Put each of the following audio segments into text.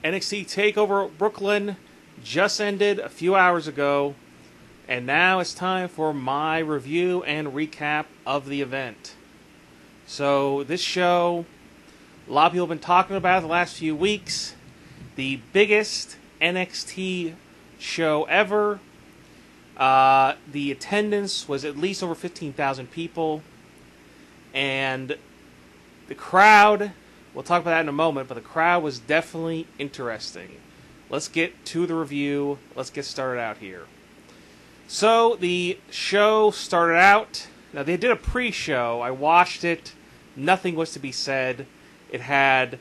NXT TakeOver Brooklyn just ended a few hours ago, and now it's time for my review and recap of the event. So this show, a lot of people have been talking about it the last few weeks. The biggest NXT show ever. The attendance was at least over 15,000 people. And the crowd, we'll talk about that in a moment, but the crowd was definitely interesting. Let's get to the review. Let's get started out here. So the show started out. Now they did a pre-show. I watched it. Nothing was to be said. It had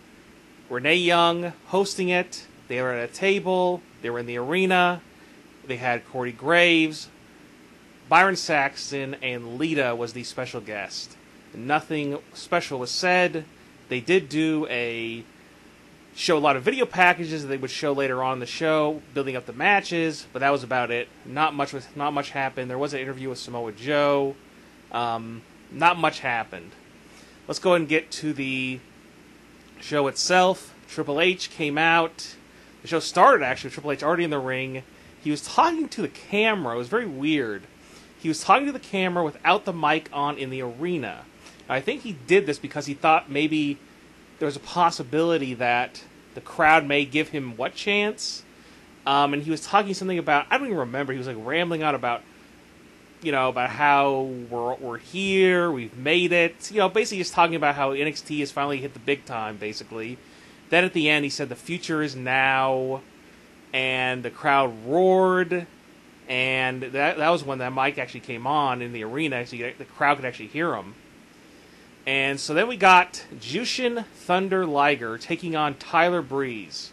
Renee Young hosting it. They were at a table. They were in the arena. They had Corey Graves, Byron Saxton, and Lita was the special guest. Nothing special was said. They did show a lot of video packages that they would show later on in the show, building up the matches, but that was about it. Not much happened. There was an interview with Samoa Joe. Not much happened. Let's go ahead and get to the show itself. Triple H came out. The show started, actually, with Triple H already in the ring. He was talking to the camera. It was very weird. He was talking to the camera without the mic on in the arena. I think he did this because he thought maybe there was a possibility that the crowd may give him what chance. And he was talking something about, I don't even remember, he was like rambling on about, about how we're here, we've made it. Basically just talking about how NXT has finally hit the big time, basically. Then at the end he said the future is now, and the crowd roared, and that was when that mic actually came on in the arena, so the crowd could actually hear him. And so then we got Jushin Thunder Liger taking on Tyler Breeze.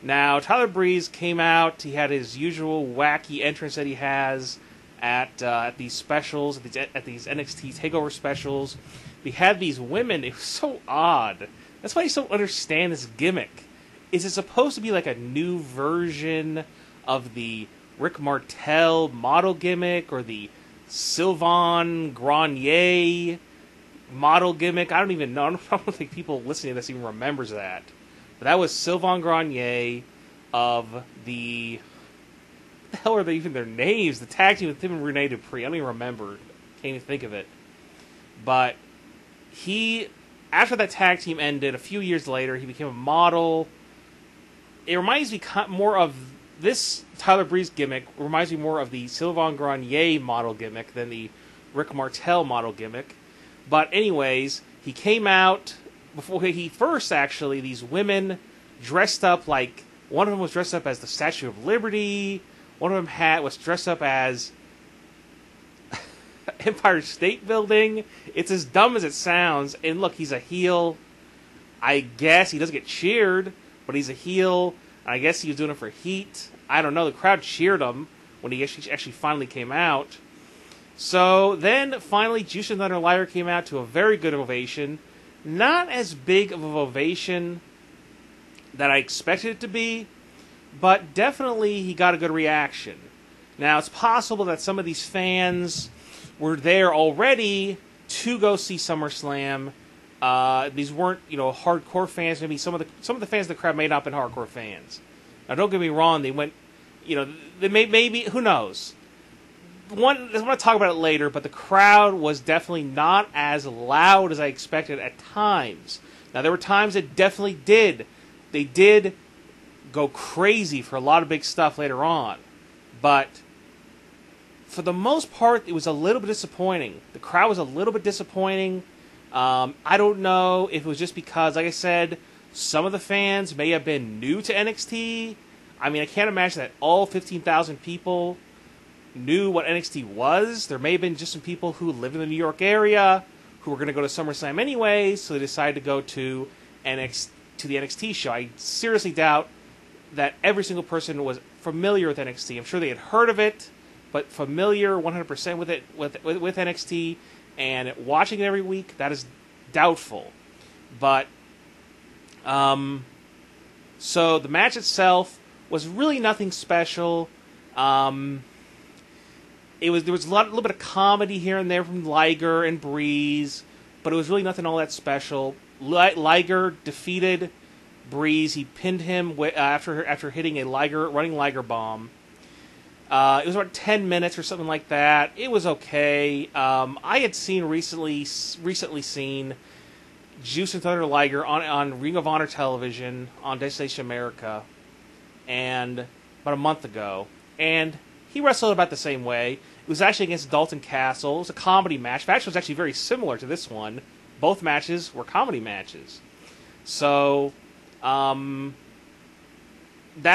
Now, Tyler Breeze came out. He had his usual wacky entrance that he has at these specials, at these NXT TakeOver specials. He had these women. It was so odd. That's why I just don't understand this gimmick. Is it supposed to be like a new version of the Rick Martel model gimmick or the Sylvain Grenier model gimmick? I don't even know. I don't think people listening to this even remembers that. But that was Sylvain Grenier of the... What the hell are they even their names? The tag team with him and Rene Dupree. I don't even remember. Can't even think of it. But after that tag team ended, a few years later, he became a model. It reminds me more of this Tyler Breeze gimmick. Reminds me more of the Sylvain Grenier model gimmick than the Rick Martel model gimmick. But anyways, he came out before actually, these women dressed up like, one of them was dressed up as the Statue of Liberty, one of them was dressed up as Empire State Building. It's as dumb as it sounds, and look, he's a heel. I guess he doesn't get cheered, but he's a heel. I guess he was doing it for heat. I don't know, the crowd cheered him when he actually finally came out. So then, finally, Jushin Thunder Liger came out to a very good ovation. Not as big of an ovation that I expected it to be, but definitely he got a good reaction. Now, it's possible that some of these fans were there already to go see SummerSlam. These weren't, hardcore fans. Maybe some of the fans of the crowd may not have been hardcore fans. Now, don't get me wrong. They went, they maybe, who knows? I'm going to talk about it later, but the crowd was definitely not as loud as I expected at times. Now, there were times it definitely did. They did go crazy for a lot of big stuff later on. But for the most part, it was a little bit disappointing. The crowd was a little bit disappointing. I don't know if it was just because, like I said, some of the fans may have been new to NXT. I mean, I can't imagine that all 15,000 people knew what NXT was. There may have been just some people who live in the New York area who were going to go to SummerSlam anyway, so they decided to go to the NXT show. I seriously doubt that every single person was familiar with NXT. I'm sure they had heard of it, but familiar 100% with it, with NXT, and watching it every week, that is doubtful. But so the match itself was really nothing special. There was a little bit of comedy here and there from Liger and Breeze, but it was really nothing all that special. Liger defeated Breeze. He pinned him after hitting a running Liger bomb. It was about 10 minutes or something like that. It was okay. I had recently seen Juice and Thunder Liger on Ring of Honor television on Destination America, and about a month ago, and he wrestled about the same way. It was actually against Dalton Castle. It was a comedy match. The match was actually very similar to this one. Both matches were comedy matches. So, that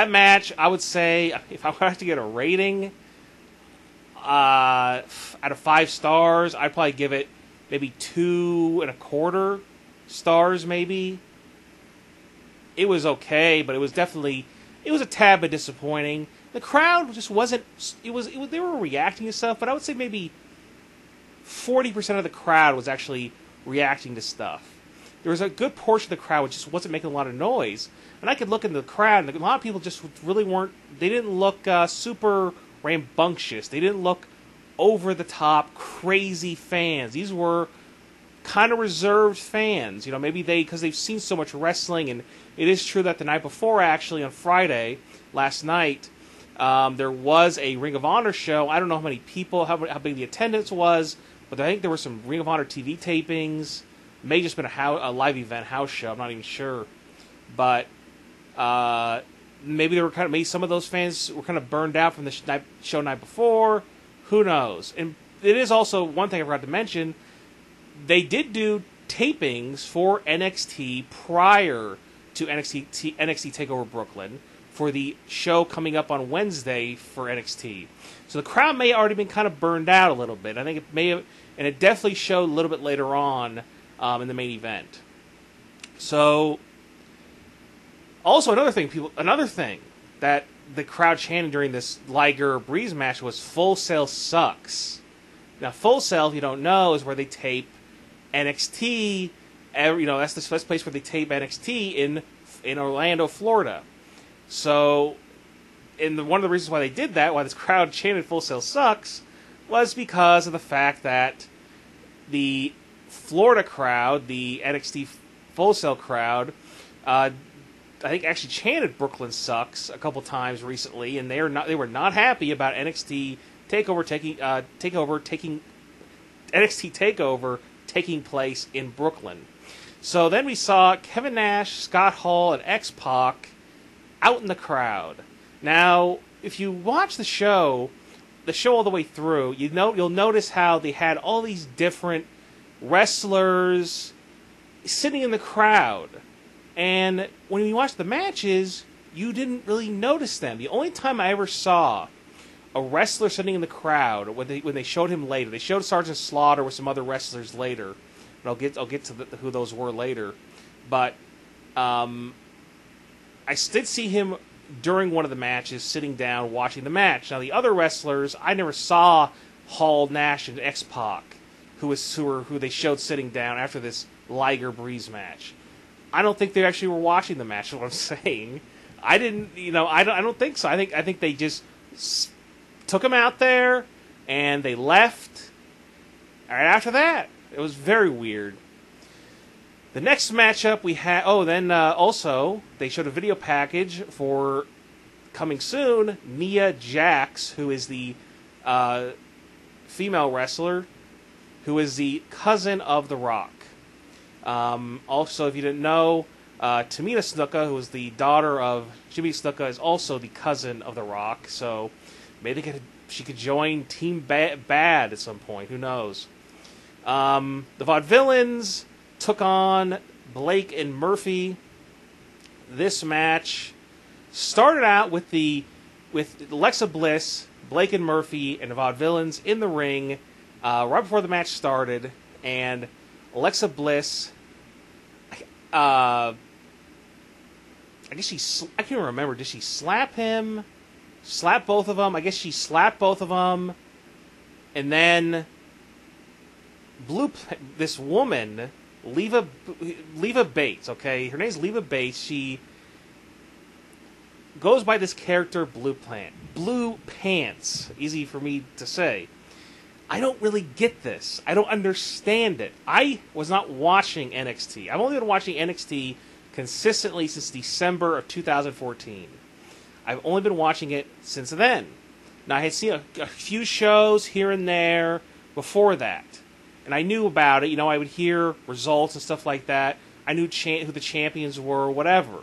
match, I would say, if I were to have to get a rating, out of 5 stars, I'd probably give it maybe 2.25 stars, maybe. It was okay, but it was a tad bit disappointing. The crowd just wasn't, they were reacting to stuff, but I would say maybe 40% of the crowd was actually reacting to stuff. There was a good portion of the crowd which just wasn't making a lot of noise. And I could look in the crowd, and a lot of people just really weren't, they didn't look super rambunctious. They didn't look over-the-top, crazy fans. These were kind of reserved fans. You know, maybe because they've seen so much wrestling, and it is true that the night before, actually, on Friday, last night, there was a Ring of Honor show. I don't know how many people, how big the attendance was, but I think there were some Ring of Honor TV tapings. It may have just been a live event house show. I'm not even sure. But maybe some of those fans were kind of burned out from the show night before. Who knows? And it is also one thing I forgot to mention. They did do tapings for NXT prior to NXT TakeOver Brooklyn for the show coming up on Wednesday for NXT. So the crowd may have already been kind of burned out a little bit. I think it may have, and it definitely showed a little bit later on in the main event. So, also another thing that the crowd chanted during this Liger Breeze match was "Full Sail sucks." Now, Full Sail, if you don't know, is where they tape NXT. That's the place where they tape NXT in Orlando, Florida. So, one of the reasons why they did that, why this crowd chanted "Full Sail sucks," was because of the fact that the Florida crowd, the NXT Full Sail crowd, I think actually chanted "Brooklyn sucks" a couple times recently, and they were not happy about NXT TakeOver taking place in Brooklyn. So then we saw Kevin Nash, Scott Hall, and X-Pac out in the crowd. Now, if you watch the show all the way through, you'll notice how they had all these different wrestlers sitting in the crowd. And when you watch the matches, you didn't really notice them. The only time I ever saw a wrestler sitting in the crowd, when they showed him later, they showed Sergeant Slaughter with some other wrestlers later. And I'll get to who those were later. But I did see him during one of the matches sitting down watching the match. Now the other wrestlers, I never saw Hall, Nash, and X-Pac, who they showed sitting down after this Liger Breeze match. I don't think they actually were watching the match. Is what I'm saying. I don't think so. I think they just took him out there and they left. Right after that, it was very weird. The next matchup we had. Also they showed a video package for coming soon. Nia Jax, who is the female wrestler, who is the cousin of The Rock. Also, if you didn't know, Tamina Snuka, who is the daughter of Jimmy Snuka, is also the cousin of The Rock. So maybe she could join Team Bad at some point. Who knows? The Vaudevillains took on Blake and Murphy. This match started out with Alexa Bliss, Blake and Murphy, and the Vaudevillains in the ring right before the match started, and Alexa Bliss, I guess I can't remember. Did she slap him? Slap both of them? I guess she slapped both of them. And then this woman, Leva Bates, okay? Her name's Leva Bates. She goes by this character, Blue Pants. Easy for me to say. I don't really get this. I don't understand it. I was not watching NXT. I've only been watching NXT consistently since December of 2014. I've only been watching it since then. Now, I had seen a few shows here and there before that, and I knew about it. I would hear results and stuff like that. I knew who the champions were, whatever.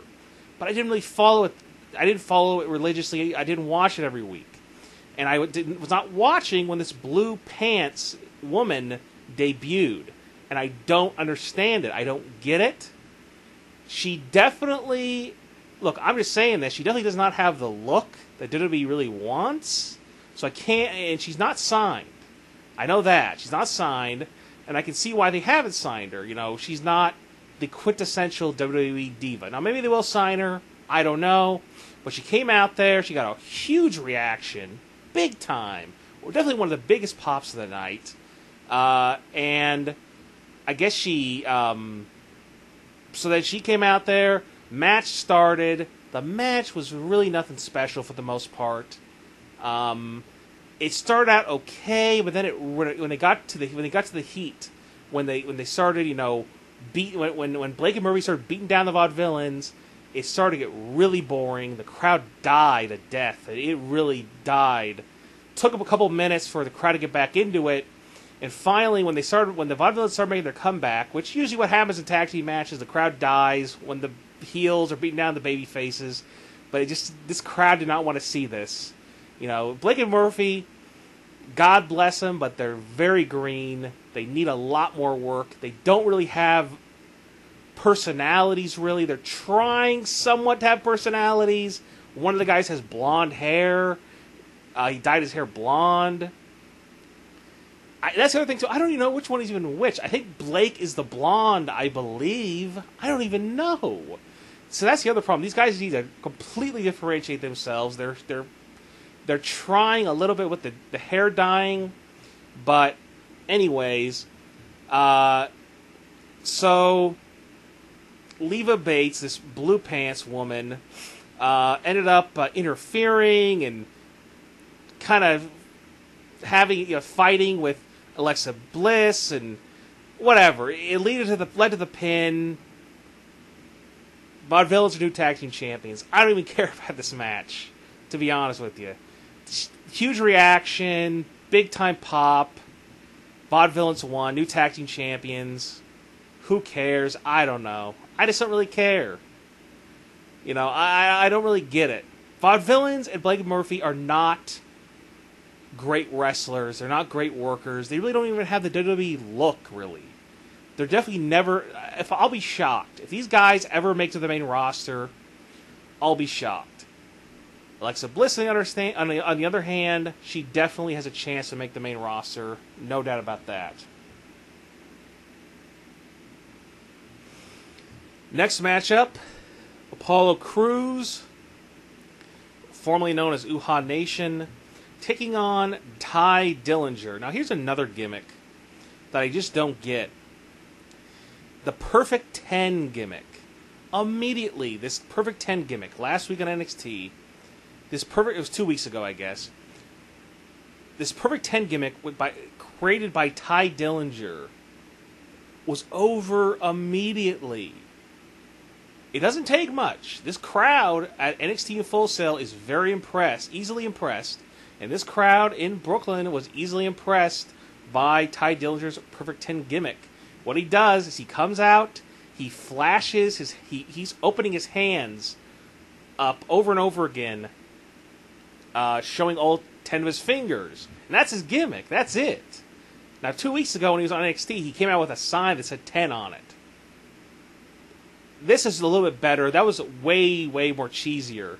But I didn't really follow it. I didn't follow it religiously. I didn't watch it every week. And I was not watching when this blue pants woman debuted. And I don't understand it. I don't get it. She definitely... Look, I'm just saying this. She definitely does not have the look that WWE really wants. So I can't... And she's not signed. I know that. She's not signed. And I can see why they haven't signed her. She's not the quintessential WWE diva. Now, maybe they will sign her. I don't know. But she came out there. She got a huge reaction. Big time. Definitely one of the biggest pops of the night. And I guess she... so then she came out there. Match started. The match was really nothing special for the most part. It started out okay, but then when they got to the heat, when they started, when Blake and Murphy started beating down the Vaudevillains, it started to get really boring. The crowd died a death. It really died. Took up a couple minutes for the crowd to get back into it, and finally, when the Vaudevillains started making their comeback, which usually what happens in tag team matches, the crowd dies when the heels are beating down the baby faces. But this crowd did not want to see this. Blake and Murphy, God bless them, but they're very green. They need a lot more work. They don't really have personalities, really. They're trying somewhat to have personalities. One of the guys has blonde hair. He dyed his hair blonde. That's the other thing, too. I don't even know which one is even which. I think Blake is the blonde, I believe. I don't even know. So that's the other problem. These guys need to completely differentiate themselves. They're trying a little bit with the hair dyeing. But anyways, so Leva Bates, this blue pants woman, ended up interfering and kind of having fighting with Alexa Bliss and whatever. It led to the pin. Vaudevillains are new tag team champions. I don't even care about this match, to be honest with you. Huge reaction, big time pop. Vaudevillains won, new tag team champions. Who cares? I don't know. I just don't really care. I don't really get it. Vaudevillains and Blake and Murphy are not great wrestlers. They're not great workers. They really don't even have the WWE look, really. They're definitely never... I'll be shocked. If these guys ever make to the main roster, I'll be shocked. Alexa Bliss, on the other hand, she definitely has a chance to make the main roster. No doubt about that. Next matchup, Apollo Crews, formerly known as Uhaa Nation, taking on Ty Dillinger. Now, here's another gimmick that I just don't get. The Perfect 10 gimmick. Immediately, this Perfect 10 gimmick, last week on NXT, it was 2 weeks ago, I guess. This Perfect 10 gimmick created by Ty Dillinger was over immediately. It doesn't take much. This crowd at NXT Full Sail is very impressed, easily impressed. And this crowd in Brooklyn was easily impressed by Ty Dillinger's Perfect 10 gimmick. What he does is he comes out, he flashes, he's opening his hands up over and over again, showing all 10 of his fingers. And that's his gimmick. That's it. Now, 2 weeks ago when he was on NXT, he came out with a sign that said 10 on it. This is a little bit better. That was way, way more cheesier.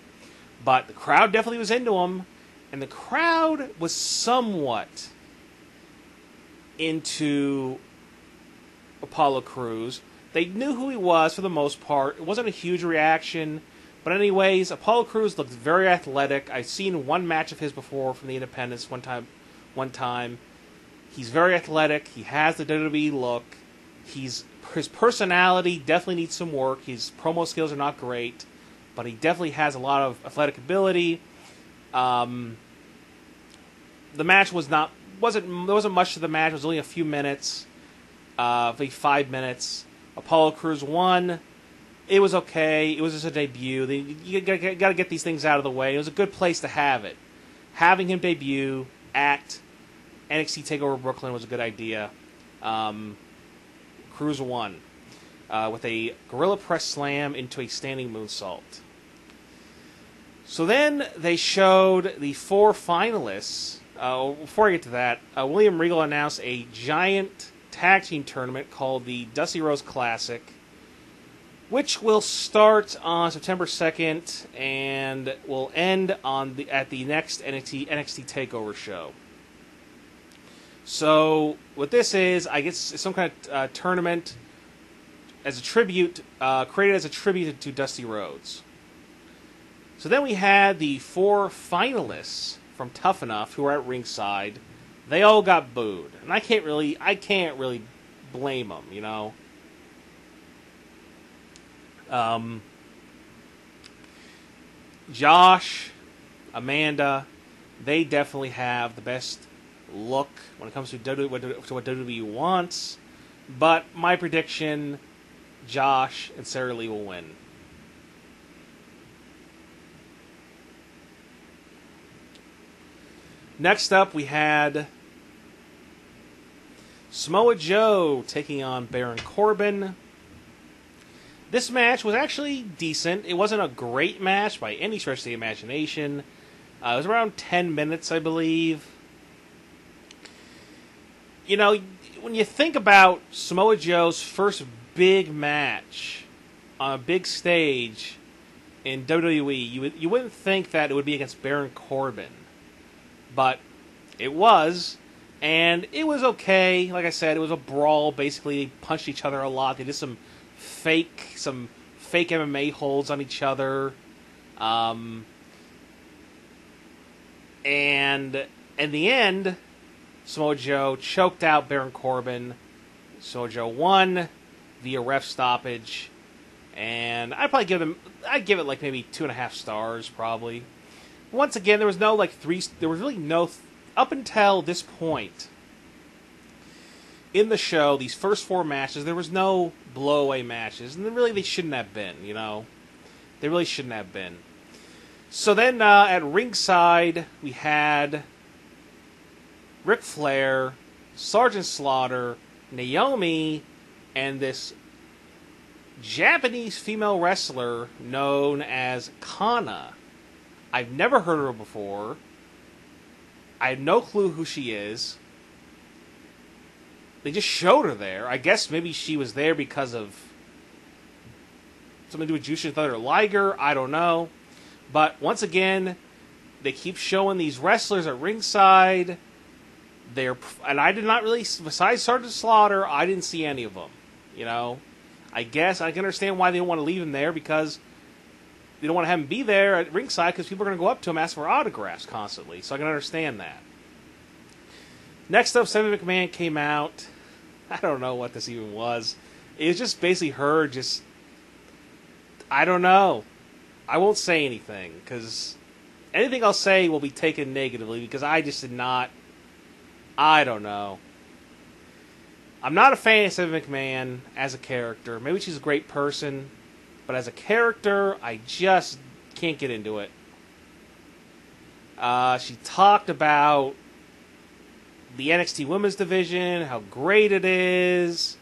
But the crowd definitely was into him. And the crowd was somewhat into Apollo Crews. They knew who he was for the most part. It wasn't a huge reaction. But anyways, Apollo Crews looked very athletic. I've seen one match of his before from the Independents one time. He's very athletic. He has the WWE look. His personality definitely needs some work. His promo skills are not great. But he definitely has a lot of athletic ability. The match there wasn't much to the match. It was only a few minutes, maybe 5 minutes. Apollo Crews won. It was okay. It was just a debut. You got to get these things out of the way. It was a good place to have it. Having him debut at NXT TakeOver Brooklyn was a good idea. Cruz won with a gorilla press slam into a standing moonsault. So then they showed the 4 finalists. Before I get to that, William Regal announced a giant tag team tournament called the Dusty Rhodes Classic, which will start on September 2nd and will end at the next NXT TakeOver show. So what this is, I guess, it's some kind of tournament as a tribute, created as a tribute to Dusty Rhodes. So then we had the 4 finalists from Tough Enough who were at ringside. They all got booed, and I can't really blame them, you know. Josh, Amanda, they definitely have the best look when it comes to what WWE wants. But my prediction, Josh and Sarah Lee will win. Next up, we had Samoa Joe taking on Baron Corbin. This match was actually decent. It wasn't a great match by any stretch of the imagination. It was around 10 minutes, I believe. You know, when you think about Samoa Joe's first big match on a big stage in WWE, you wouldn't think that it would be against Baron Corbin. But it was, and it was okay. Like I said, it was a brawl. Basically, they punched each other a lot. They did some fake MMA holds on each other. And in the end, Samoa Joe choked out Baron Corbin. Samoa Joe won via ref stoppage. And I'd give it like maybe 2.5 stars, probably. Once again, there was no there was really no, up until this point in the show, these first 4 matches, there was no blowaway matches, and really they shouldn't have been, you know. They really shouldn't have been. So then at ringside, we had Ric Flair, Sergeant Slaughter, Naomi, and this Japanese female wrestler known as Kana. I've never heard of her before. I have no clue who she is. They just showed her there. I guess maybe she was there because of something to do with Jushin Thunder Liger. I don't know. But once again, they keep showing these wrestlers at ringside. And I did not really, besides Sergeant Slaughter, I didn't see any of them. You know, I guess I can understand why they don't want to leave him there, because they don't want to have him be there at ringside because people are going to go up to him, ask for autographs constantly. So I can understand that. Next up, Stephanie McMahon came out. I don't know what this even was. It was just basically her just... I don't know. I won't say anything, because anything I'll say will be taken negatively, because I just did not... I don't know. I'm not a fan of Stephanie McMahon as a character. Maybe she's a great person, but as a character, I just can't get into it. She talked about the NXT Women's Division, how great it is,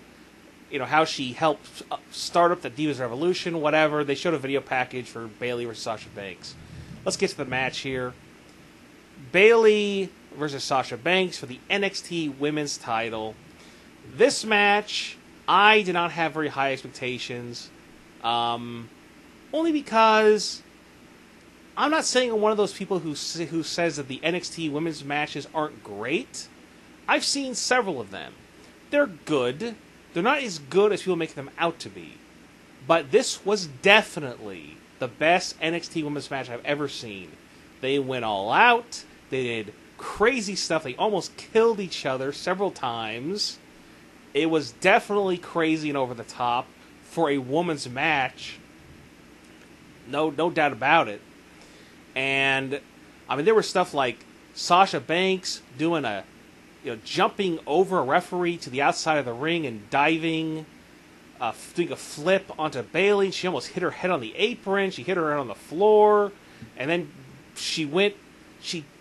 you know, how she helped start up the Divas Revolution, whatever. They showed a video package for Bayley versus Sasha Banks. Let's get to the match here. Bayley versus Sasha Banks for the NXT Women's title. This match, I did not have very high expectations. Only because I'm not saying I'm one of those people who says that the NXT women's matches aren't great. I've seen several of them. They're good. They're not as good as people make them out to be. But this was definitely the best NXT women's match I've ever seen. They went all out. They did crazy stuff. They almost killed each other several times. It was definitely crazy and over the top for a women's match. No doubt about it. And I mean, there was stuff like Sasha Banks doing jumping over a referee to the outside of the ring and diving. doing a flip onto Bayley. She almost hit her head on the apron. She hit her head on the floor. And then she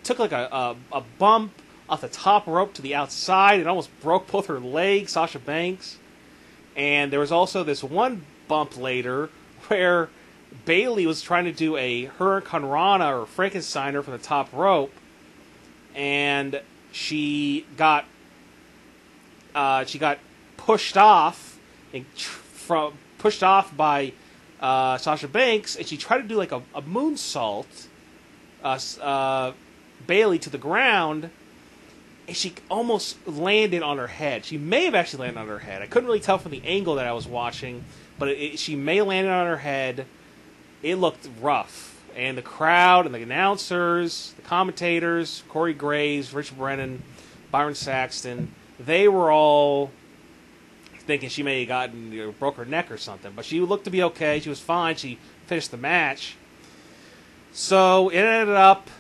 took like a bump off the top rope to the outside. It almost broke both her legs, Sasha Banks. And there was also this one bump later where Bayley was trying to do a Hurricane Rana or Frankensteiner from the top rope. And she got pushed off by Sasha Banks, and she tried to do like a moonsault, Bayley to the ground, and she almost landed on her head. She may have actually landed on her head. I couldn't really tell from the angle that I was watching, but she may have landed on her head. It looked rough. And the crowd and the announcers, the commentators, Corey Graves, Richard Brennan, Byron Saxton, they were all thinking she may have broke her neck or something. But she looked to be okay. She was fine. She finished the match. So it ended up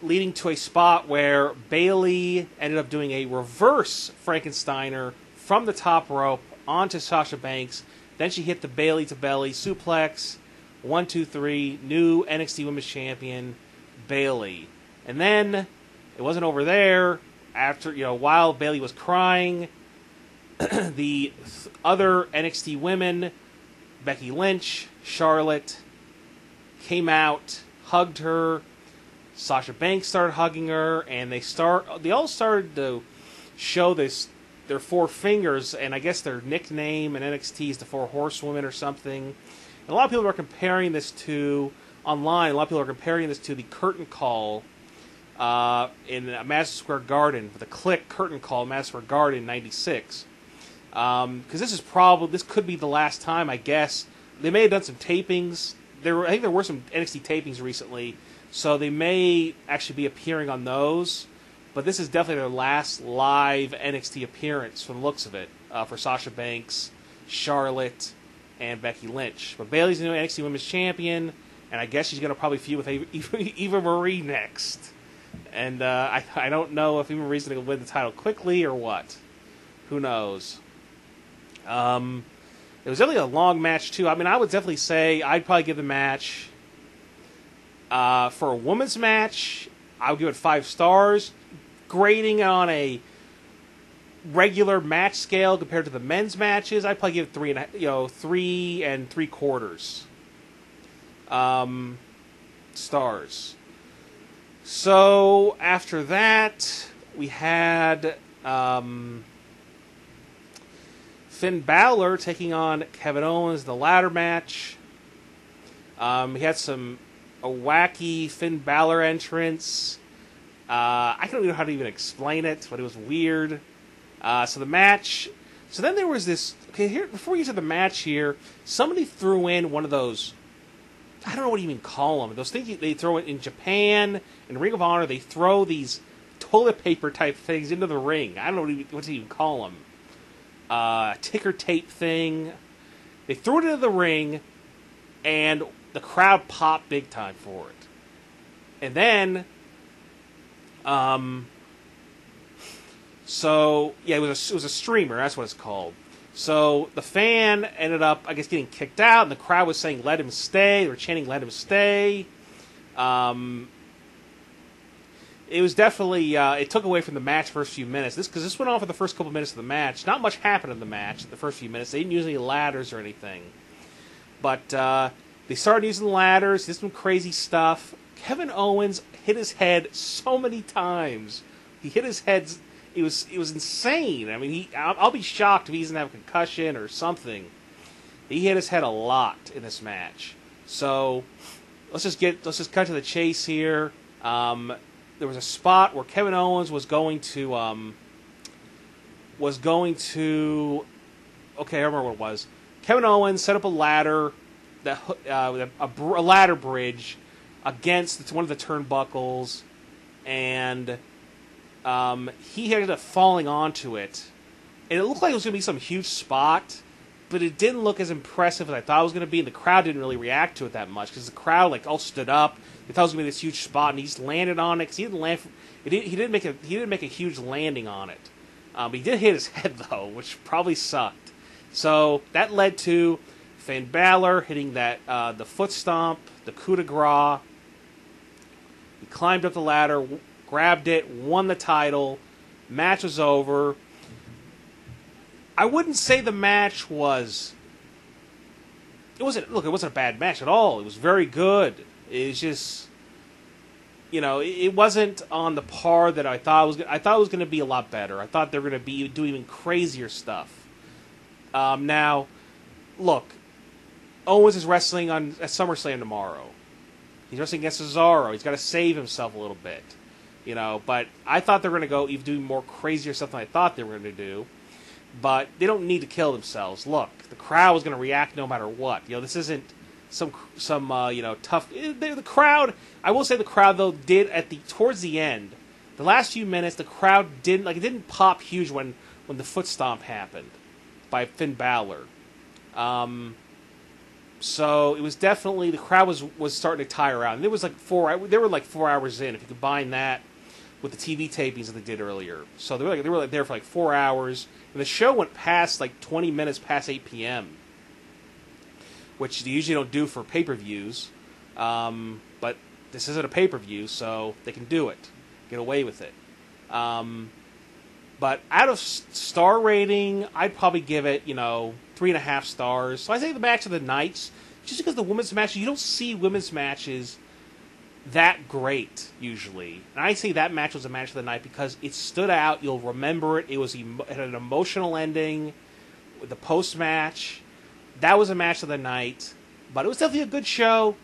leading to a spot where Bayley ended up doing a reverse Frankensteiner from the top rope onto Sasha Banks. Then she hit the Bayley to belly suplex. 1, 2, 3, new NXT Women's Champion, Bayley. And then it wasn't over there. After, while Bayley was crying, the other NXT women, Becky Lynch, Charlotte, came out, hugged her. Sasha Banks started hugging her, and they all started to show their 4 fingers, and I guess their nickname in NXT is the 4 Horsewomen or something. And a lot of people are comparing this to online. A lot of people are comparing this to the curtain call in Madison Square Garden, the Click curtain call in Madison Square Garden in '96. Because this could be the last time, I guess. They may have done some tapings. I think there were some NXT tapings recently, so they may actually be appearing on those. But this is definitely their last live NXT appearance from the looks of it, for Sasha Banks, Charlotte, and Becky Lynch. But Bayley's the new NXT Women's Champion, and I guess she's going to probably feud with Eva Marie next. And I don't know if Eva Marie's going to win the title quickly or what. Who knows? It was definitely a long match, too. I mean, I would definitely say I'd probably give the match, for a women's match, I would give it 5 stars. Grading on a regular match scale compared to the men's matches, I'd probably give it 3 3.75 stars. So after that, we had Finn Balor taking on Kevin Owens, the ladder match. He had a wacky Finn Balor entrance. I don't even know how to even explain it, but it was weird. So the match. So then there was this. Okay, here before we get to the match here, somebody threw in one of those. I don't know what you even call them. Those things they throw in Japan, in Ring of Honor. They throw these toilet paper type things into the ring. I don't know what to even call them. Ticker tape thing. They threw it into the ring, and the crowd popped big time for it. And then, so yeah, it was a streamer. That's what it's called. So the fan ended up, I guess, getting kicked out, and the crowd was saying, "Let him stay." They were chanting, "Let him stay." It was definitely, it took away from the match first few minutes. Because this went on for the first couple minutes of the match. Not much happened in the match the first few minutes. They didn't use any ladders or anything. But they started using ladders, did some crazy stuff. Kevin Owens hit his head so many times. He hit his head. It was insane. I mean, I'll be shocked if he doesn't have a concussion or something. He hit his head a lot in this match. So let's just cut to the chase here. There was a spot where Kevin Owens was going to. Okay, I remember what it was. Kevin Owens set up a ladder, a ladder bridge against one of the turnbuckles, and he ended up falling onto it. And it looked like it was going to be some huge spot, but it didn't look as impressive as I thought it was going to be, and the crowd didn't really react to it that much, because the crowd all stood up. They thought it was going to be this huge spot, and he just landed on it, because he didn't land. He didn't make a huge landing on it. He did hit his head, though, which probably sucked. So that led to Finn Balor hitting that the foot stomp, the coup de grace. He climbed up the ladder, grabbed it, won the title. Match was over. I wouldn't say the match was... It wasn't a bad match at all. It was very good. It was just... it wasn't on the par that I thought it was. I thought it was going to be a lot better. I thought they were going to be doing even crazier stuff. Now, look, Owens is wrestling at SummerSlam tomorrow. He's wrestling against Cesaro. He's got to save himself a little bit, But I thought they were going to go even do more crazier stuff than I thought they were going to do. But they don't need to kill themselves. Look, the crowd was going to react no matter what. This isn't some tough. The crowd. I will say the crowd though did towards the end, the last few minutes, the crowd didn't it didn't pop huge when the foot stomp happened by Finn Balor. So it was definitely the crowd was starting to tire out. And it was they were like 4 hours in if you combine that with the TV tapings that they did earlier. So they were there for like 4 hours, and the show went past 20 minutes past 8 p.m. which they usually don't do for pay-per-views. But this isn't a pay-per-view, so they can do it. Get away with it. But out of star rating, I'd probably give it, 3.5 stars. So I say the match of the night, just because the women's matches, you don't see women's matches that great, usually. And I say that match was a match of the night because it stood out. You'll remember it. It had an emotional ending with the post-match. That was a match of the night, but it was definitely a good show.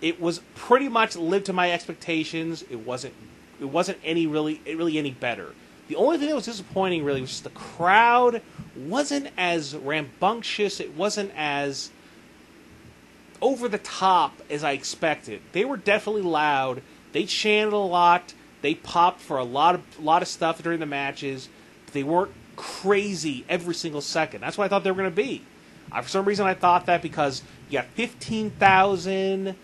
It was pretty much lived to my expectations. It wasn't really any better. The only thing that was disappointing really was just the crowd wasn't as rambunctious. It wasn't as over the top as I expected. They were definitely loud. They chanted a lot. They popped for a lot of stuff during the matches. But they weren't crazy every single second. That's what I thought they were going to be. For some reason, I thought that because you got 15,000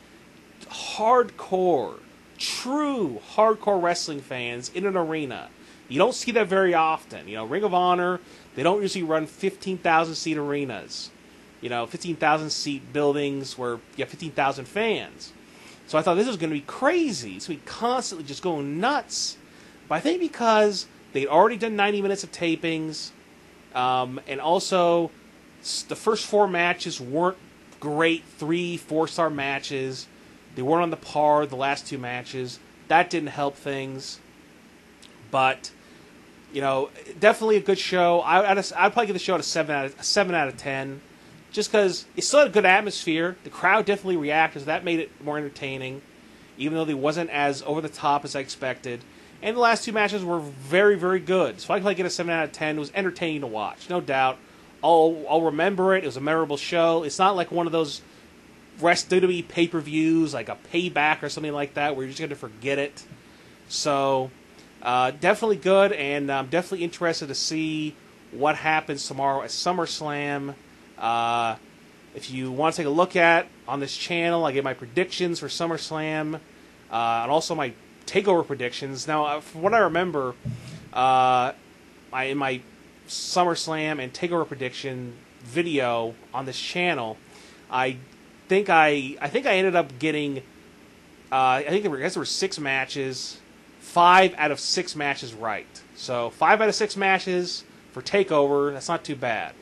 true hardcore wrestling fans in an arena. You don't see that very often. Ring of Honor, they don't usually run 15,000 seat arenas. 15,000 seat buildings where you have 15,000 fans. So I thought this was going to be crazy. It's going to be constantly just going nuts. But I think because they'd already done 90 minutes of tapings, and also the first 4 matches weren't great 3-4-star matches. They weren't on the par the last 2 matches. That didn't help things. But, definitely a good show. I'd probably give the show a 7 out of 10. Just because it still had a good atmosphere. The crowd definitely reacted, so that made it more entertaining. Even though they wasn't as over the top as I expected. And the last 2 matches were very, very good. So I'd probably get a 7 out of 10. It was entertaining to watch, no doubt. I'll remember it. It was a memorable show. It's not like one of those WWE pay-per-views, like a Payback or something like that, where you're just going to forget it. So, definitely good, and I'm definitely interested to see what happens tomorrow at SummerSlam. If you want to take a look on this channel, I give my predictions for SummerSlam, and also my TakeOver predictions. Now, from what I remember, in my SummerSlam and TakeOver prediction video on this channel, I think I ended up getting I guess there were 6 matches, 5 out of 6 matches right. So 5 out of 6 matches for TakeOver. That's not too bad.